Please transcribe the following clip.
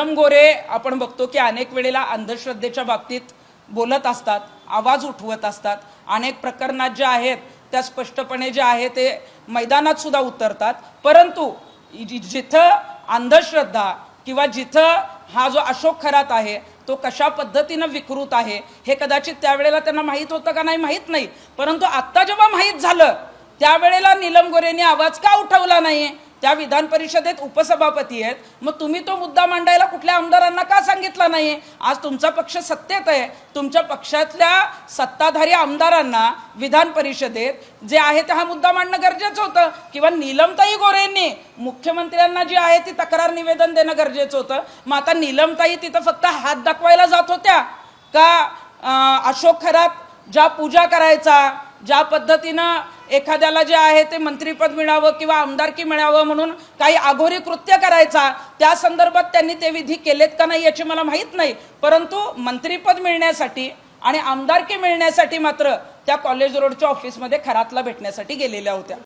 नीलम गोरे आपण बघतो की अनेक वेळेला अंधश्रद्धेच्या बाबतीत बोलत असतात, आवाज उठवत असतात, अनेक प्रकरणात जे आहेत त्या स्पष्टपणे जे आहे ते मैदानात सुद्धा उतरतात। परंतु जिथं अंधश्रद्धा किंवा जिथं हा जो अशोक खरात आहे तो कशा पद्धतीनं विकृत आहे हे कदाचित त्यावेळेला त्यांना माहीत होतं का नाही माहीत नाही, परंतु आत्ता जेव्हा माहीत झालं त्यावेळेला नीलम गोरेंनी आवाज का उठवला नाही? त्या विधान परिषदेत उपसभापती आहेत, मग तुम्ही तो मुद्दा मांडायला कुठल्या आमदारांना का सांगितला नाही? आज तुमचा पक्ष सत्तेत आहे, तुमच्या पक्षातल्या सत्ताधारी आमदारांना विधान परिषदेत जे आहे ते हा मुद्दा मांडणं गरजेचं होतं, किंवा नीलमताई गोरेंनी मुख्यमंत्र्यांना जी आहे ती तक्रार निवेदन देणं गरजेचं होतं। मग आता नीलमताई तिथं फक्त हात दाखवायला जात होत्या का अशोक खरात ज्या पूजा करायचा, ज्या पद्धतीनं एखाद्याला जे आहे ते मंत्रीपद मिळावं किंवा आमदारकी मिळावं म्हणून काही आघोरी कृत्य करायचा, त्या संदर्भात त्यांनी ते विधी केलेत का नाही याची मला माहीत नाही, परंतु मंत्रीपद मिळण्यासाठी आणि आमदारकी मिळण्यासाठी मात्र त्या कॉलेज रोडच्या ऑफिसमध्ये खरातला भेटण्यासाठी गेलेल्या होत्या।